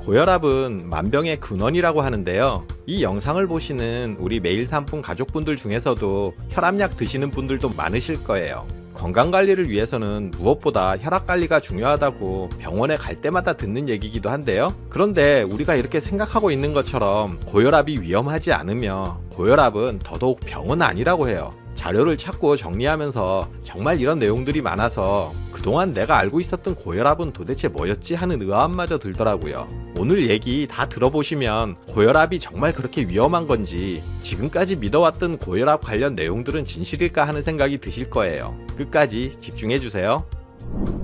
고혈압은 만병의 근원이라고 하는데요. 이 영상을 보시는 우리 매일산품 가족분들 중에서도 혈압약 드시는 분들도 많으실 거예요. 건강관리를 위해서는 무엇보다 혈압관리가 중요하다고 병원에 갈 때마다 듣는 얘기이기도 한데요. 그런데 우리가 이렇게 생각하고 있는 것처럼 고혈압이 위험하지 않으며 고혈압은 더더욱 병은 아니라고 해요. 자료를 찾고 정리하면서 정말 이런 내용들이 많아서 그동안 내가 알고 있었던 고혈압은 도대체 뭐였지 하는 의아함마저 들더라고요. 오늘 얘기 다 들어보시면 고혈압이 정말 그렇게 위험한 건지 지금까지 믿어왔던 고혈압 관련 내용들은 진실일까 하는 생각이 드실 거예요. 끝까지 집중해주세요.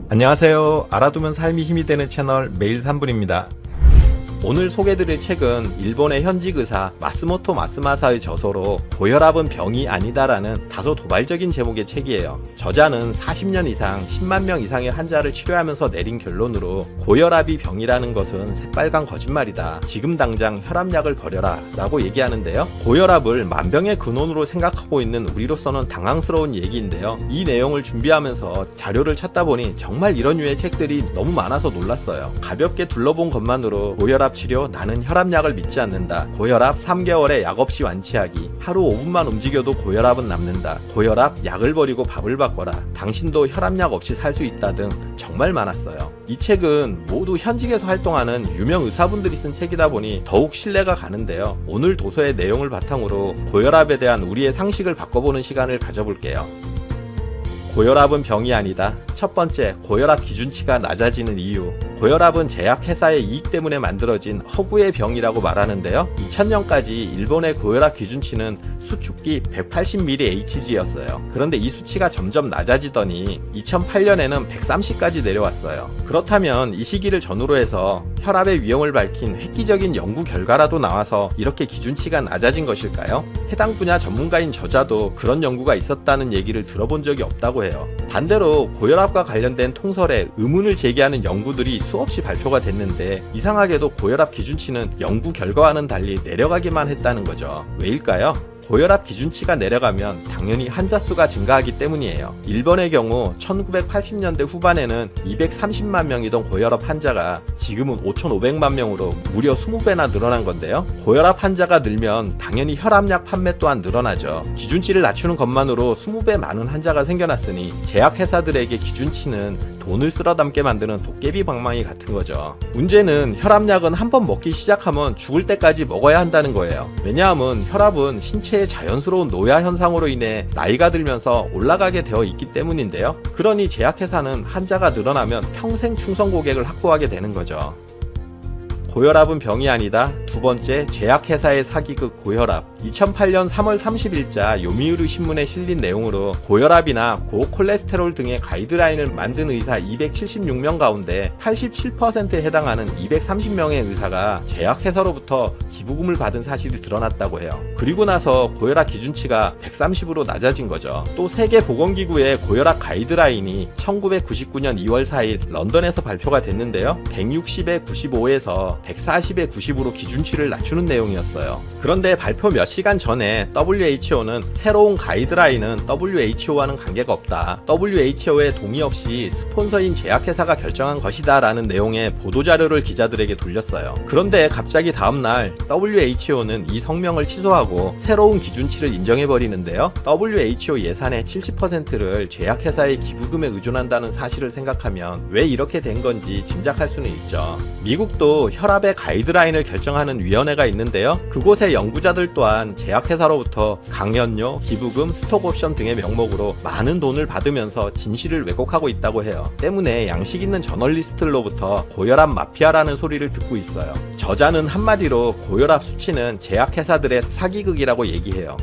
안녕하세요. 알아두면 삶이 힘이 되는 채널 매일산분입니다. 오늘 소개드릴 책은 일본의 현직 의사 마스모토 마스마사의 저서로 고혈압은 병이 아니다라는 다소 도발적인 제목의 책이에요. 저자는 40년 이상 10만 명 이상의 환자를 치료하면서 내린 결론으로 고혈압이 병이라는 것은 새빨간 거짓말이다. 지금 당장 혈압약을 버려라 라고 얘기하는데요. 고혈압을 만병의 근원으로 생각하고 있는 우리로서는 당황스러운 얘기인데요. 이 내용을 준비하면서 자료를 찾다 보니 정말 이런 류의 책들이 너무 많아서 놀랐어요. 가볍게 둘러본 것만으로 고혈압 치료, 나는 혈압약을 믿지 않는다. 고혈압 3개월에 약 없이 완치하기. 하루 5분만 움직여도 고혈압은 남는다. 고혈압 약을 버리고 밥을 바꿔라. 당신도 혈압약 없이 살 수 있다 등 정말 많았어요. 이 책은 모두 현직에서 활동하는 유명 의사분들이 쓴 책이다 보니 더욱 신뢰가 가는데요. 오늘 도서의 내용을 바탕으로 고혈압에 대한 우리의 상식을 바꿔보는 시간을 가져볼게요. 고혈압은 병이 아니다. 첫 번째, 고혈압 기준치가 낮아지는 이유. 고혈압은 제약회사의 이익 때문에 만들어진 허구의 병이라고 말하는데요. 2000년까지 일본의 고혈압 기준치는 수축기 180mHg였어요. 그런데 이 수치가 점점 낮아지더니 2008년에는 130까지 내려왔어요. 그렇다면 이 시기를 전후로 해서 혈압의 위험을 밝힌 획기적인 연구 결과라도 나와서 이렇게 기준치가 낮아진 것일까요? 해당 분야 전문가인 저자도 그런 연구가 있었다는 얘기를 들어본 적이 없다고 해요. 반대로 고혈압과 관련된 통설에 의문을 제기하는 연구들이 수없이 발표가 됐는데 이상하게도 고혈압 기준치는 연구 결과와는 달리 내려가기만 했다는 거죠. 왜일까요? 고혈압 기준치가 내려가면 당연히 환자 수가 증가하기 때문이에요. 일본의 경우 1980년대 후반에는 230만 명이던 고혈압 환자가 지금은 5,500만 명으로 무려 20배나 늘어난 건데요. 고혈압 환자가 늘면 당연히 혈압약 판매 또한 늘어나죠. 기준치를 낮추는 것만으로 20배 많은 환자가 생겨났으니 제약회사들에게 기준치는 돈을 쓸어 담게 만드는 도깨비 방망이 같은 거죠. 문제는 혈압약은 한번 먹기 시작하면 죽을 때까지 먹어야 한다는 거예요. 왜냐하면 혈압은 신체의 자연스러운 노화 현상으로 인해 나이가 들면서 올라가게 되어 있기 때문인데요. 그러니 제약회사는 환자가 늘어나면 평생 충성 고객을 확보하게 되는 거죠. 고혈압은 병이 아니다. 두 번째, 제약회사의 사기극 고혈압. 2008년 3월 30일자 요미우리 신문에 실린 내용으로 고혈압이나 고콜레스테롤 등의 가이드라인을 만든 의사 276명 가운데 87%에 해당하는 230명의 의사가 제약회사로부터 기부금을 받은 사실이 드러났다고 해요. 그리고 나서 고혈압 기준치가 130으로 낮아진 거죠. 또 세계보건기구의 고혈압 가이드라인이 1999년 2월 4일 런던에서 발표가 됐는데요. 160에 95에서 140에 90으로 기준치를 낮추는 내용이었어요. 그런데 발표 몇 시간 전에 WHO는 새로운 가이드라인은 WHO와는 관계가 없다. WHO의 동의 없이 스폰서인 제약회사가 결정한 것이다 라는 내용의 보도자료를 기자들에게 돌렸어요. 그런데 갑자기 다음날 WHO는 이 성명을 취소하고 새로운 기준치를 인정해버리는데요. WHO 예산의 70%를 제약회사의 기부금에 의존한다는 사실을 생각하면 왜 이렇게 된 건지 짐작할 수는 있죠. 미국도 혈압의 가이드라인을 결정하는 위원회가 있는데요. 그곳의 연구자들 또한 제약회사로부터 강연료, 기부금, 스톡옵션 등의 명목으로 많은 돈을 받으면서 진실을 왜곡하고 있다고 해요. 때문에 양식 있는 저널리스트들로부터 고혈압 마피아라는 소리를 듣고 있어요. 저자는 한마디로 고혈압 수치는 제약회사들의 사기극이라고 얘기해요.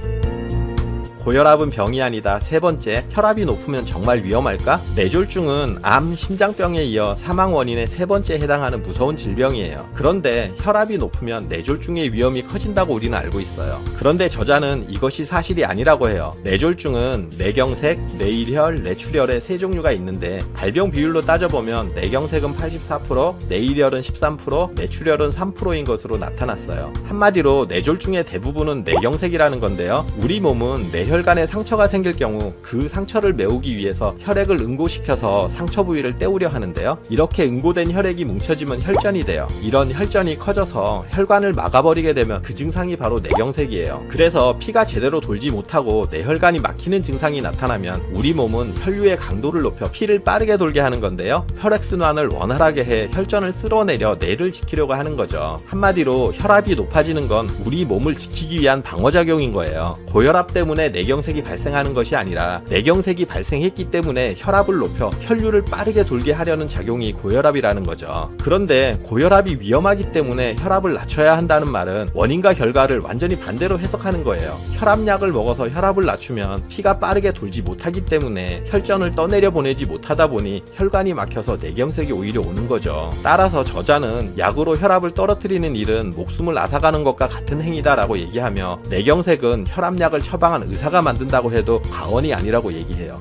고혈압은 병이 아니다. 세 번째, 혈압이 높으면 정말 위험할까? 뇌졸중은 암, 심장병에 이어 사망 원인의 세 번째에 해당하는 무서운 질병이에요. 그런데 혈압이 높으면 뇌졸중의 위험이 커진다고 우리는 알고 있어요. 그런데 저자는 이것이 사실이 아니라고 해요. 뇌졸중은 뇌경색, 뇌일혈, 뇌출혈의 세 종류가 있는데 발병 비율로 따져보면 뇌경색은 84%, 뇌일혈은 13%, 뇌출혈은 3%인 것으로 나타났어요. 한마디로 뇌졸중의 대부분은 뇌경색이라는 건데요. 우리 몸은 뇌 뇌혈관에 상처가 생길 경우 그 상처를 메우기 위해서 혈액을 응고시켜서 상처 부위를 때우려 하는데요. 이렇게 응고된 혈액이 뭉쳐지면 혈전이 돼요. 이런 혈전이 커져서 혈관을 막아버리게 되면 그 증상이 바로 뇌경색이에요. 그래서 피가 제대로 돌지 못하고 뇌혈관이 막히는 증상이 나타나면 우리 몸은 혈류의 강도를 높여 피를 빠르게 돌게 하는 건데요. 혈액순환을 원활하게 해 혈전을 쓸어내려 뇌를 지키려고 하는 거죠. 한마디로 혈압이 높아지는 건 우리 몸을 지키기 위한 방어작용인 거예요. 고혈압 때문에 뇌경색이 발생하는 것이 아니라 뇌경색이 발생했기 때문에 혈압을 높여 혈류를 빠르게 돌게 하려는 작용이 고혈압이라는 거죠. 그런데 고혈압이 위험하기 때문에 혈압을 낮춰야 한다는 말은 원인과 결과를 완전히 반대로 해석하는 거예요. 혈압약을 먹어서 혈압을 낮추면 피가 빠르게 돌지 못하기 때문에 혈전을 떠내려 보내지 못하다 보니 혈관이 막혀서 뇌경색이 오히려 오는 거죠. 따라서 저자는 약으로 혈압을 떨어뜨리는 일은 목숨을 앗아가는 것과 같은 행위다라고 얘기하며 뇌경색은 혈압약을 처방한 의사가 만든다고 해도 과언이 아니라고 얘기해요.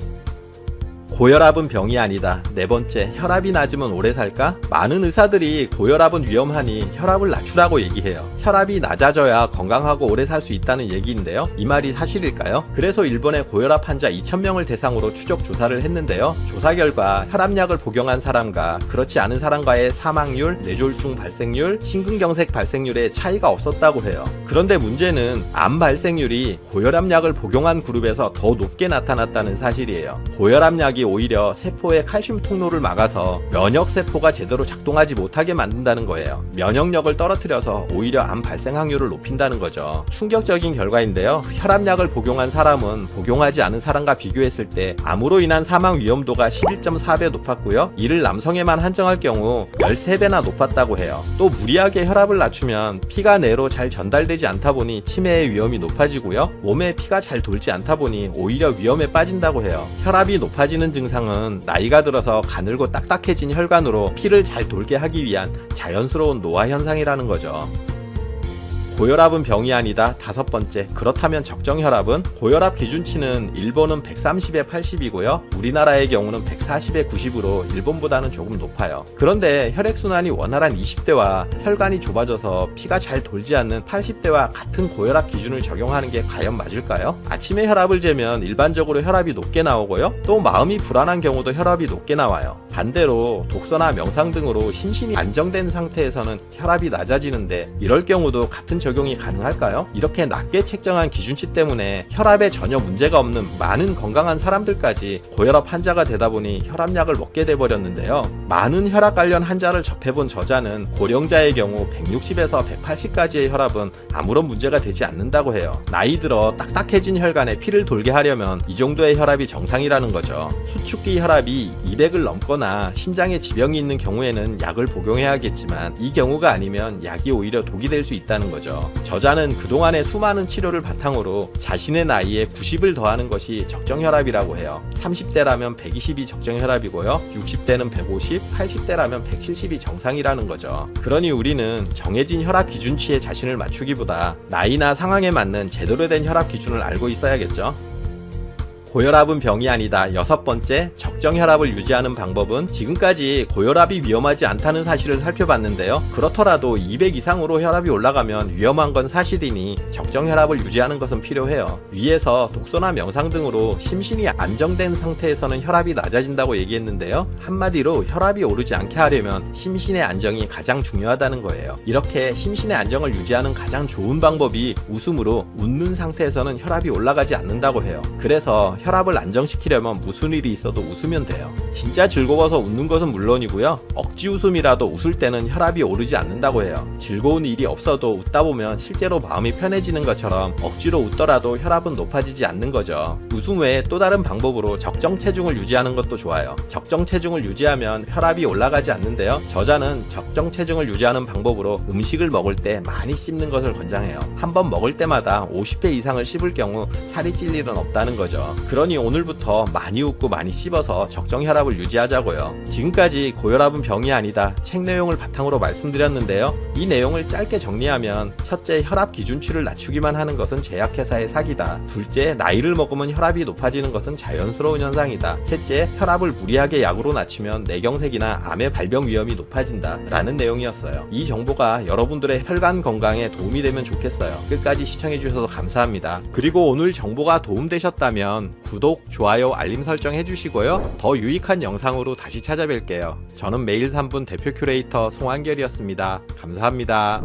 고혈압은 병이 아니다. 네 번째, 혈압이 낮으면 오래 살까? 많은 의사들이 고혈압은 위험하니 혈압을 낮추라고 얘기해요. 혈압이 낮아져야 건강하고 오래 살 수 있다는 얘기인데요. 이 말이 사실일까요? 그래서 일본의 고혈압 환자 2,000명을 대상으로 추적 조사를 했는데요. 조사 결과 혈압약을 복용한 사람과 그렇지 않은 사람과의 사망률, 뇌졸중 발생률, 심근경색 발생률에 차이가 없었다고 해요. 그런데 문제는 암 발생률이 고혈압약을 복용한 그룹에서 더 높게 나타났다는 사실이에요. 고혈압약이 오히려 세포의 칼슘 통로를 막아서 면역세포가 제대로 작동하지 못하게 만든다는 거예요. 면역력을 떨어뜨려서 오히려 암 발생 확률을 높인다는 거죠. 충격적인 결과인데요. 혈압약을 복용한 사람은 복용하지 않은 사람과 비교했을 때 암으로 인한 사망 위험도가 11.4배 높았고요. 이를 남성에만 한정할 경우 13배나 높았다고 해요. 또 무리하게 혈압을 낮추면 피가 뇌로 잘 전달되지 않다 보니 치매의 위험이 높아지고요. 몸에 피가 잘 돌지 않다 보니 오히려 위험에 빠진다고 해요. 혈압이 높아지는 증상은 나이가 들어서 가늘고 딱딱해진 혈관으로 피를 잘 돌게 하기 위한 자연스러운 노화 현상이라는 거죠. 고혈압은 병이 아니다. 다섯 번째, 그렇다면 적정혈압은? 고혈압 기준치는 일본은 130에 80이고요. 우리나라의 경우는 140에 90으로 일본보다는 조금 높아요. 그런데 혈액순환이 원활한 20대와 혈관이 좁아져서 피가 잘 돌지 않는 80대와 같은 고혈압 기준을 적용하는 게 과연 맞을까요? 아침에 혈압을 재면 일반적으로 혈압이 높게 나오고요. 또 마음이 불안한 경우도 혈압이 높게 나와요. 반대로 독서나 명상 등으로 심신이 안정된 상태에서는 혈압이 낮아지는데 이럴 경우도 같은 적용이 가능할까요? 이렇게 낮게 책정한 기준치 때문에 혈압에 전혀 문제가 없는 많은 건강한 사람들까지 고혈압 환자가 되다 보니 혈압약을 먹게 돼버렸는데요. 많은 혈압 관련 환자를 접해본 저자는 고령자의 경우 160에서 180까지의 혈압은 아무런 문제가 되지 않는다고 해요. 나이 들어 딱딱해진 혈관에 피를 돌게 하려면 이 정도의 혈압이 정상이라는 거죠. 수축기 혈압이 200을 넘거나 심장에 지병이 있는 경우에는 약을 복용해야겠지만 이 경우가 아니면 약이 오히려 독이 될 수 있다는 거죠. 저자는 그동안의 수많은 치료를 바탕으로 자신의 나이에 90을 더하는 것이 적정혈압이라고 해요. 30대라면 120이 적정혈압이고요. 60대는 150, 80대라면 170이 정상이라는 거죠. 그러니 우리는 정해진 혈압 기준치에 자신을 맞추기보다 나이나 상황에 맞는 제대로 된 혈압 기준을 알고 있어야겠죠. 고혈압은 병이 아니다. 여섯 번째, 적정혈압을 유지하는 방법은? 지금까지 고혈압이 위험하지 않다는 사실을 살펴봤는데요. 그렇더라도 200 이상으로 혈압이 올라가면 위험한 건 사실이니 적정혈압을 유지하는 것은 필요해요. 위에서 독서나 명상 등으로 심신이 안정된 상태에서는 혈압이 낮아진다고 얘기했는데요. 한마디로 혈압이 오르지 않게 하려면 심신의 안정이 가장 중요하다는 거예요. 이렇게 심신의 안정을 유지하는 가장 좋은 방법이 웃음으로 웃는 상태에서는 혈압이 올라가지 않는다고 해요. 그래서 혈압을 안정시키려면 무슨 일이 있어도 웃으면 돼요. 진짜 즐거워서 웃는 것은 물론이고요. 억지 웃음이라도 웃을 때는 혈압이 오르지 않는다고 해요. 즐거운 일이 없어도 웃다 보면 실제로 마음이 편해지는 것처럼 억지로 웃더라도 혈압은 높아지지 않는 거죠. 웃음 외에 또 다른 방법으로 적정 체중을 유지하는 것도 좋아요. 적정 체중을 유지하면 혈압이 올라가지 않는데요. 저자는 적정 체중을 유지하는 방법으로 음식을 먹을 때 많이 씹는 것을 권장해요. 한번 먹을 때마다 50회 이상을 씹을 경우 살이 찔 일은 없다는 거죠. 그러니 오늘부터 많이 웃고 많이 씹어서 적정 혈압을 유지하자고요. 지금까지 고혈압은 병이 아니다 책 내용을 바탕으로 말씀드렸는데요. 이 내용을 짧게 정리하면 첫째, 혈압 기준치를 낮추기만 하는 것은 제약회사의 사기다. 둘째, 나이를 먹으면 혈압이 높아지는 것은 자연스러운 현상이다. 셋째, 혈압을 무리하게 약으로 낮추면 뇌경색이나 암의 발병 위험이 높아진다 라는 내용이었어요. 이 정보가 여러분들의 혈관 건강에 도움이 되면 좋겠어요. 끝까지 시청해주셔서 감사합니다. 그리고 오늘 정보가 도움되셨다면 구독, 좋아요, 알림 설정 해주시고요. 더 유익한 영상으로 다시 찾아뵐게요. 저는 매일 3분 대표 큐레이터 송한결이었습니다. 감사합니다.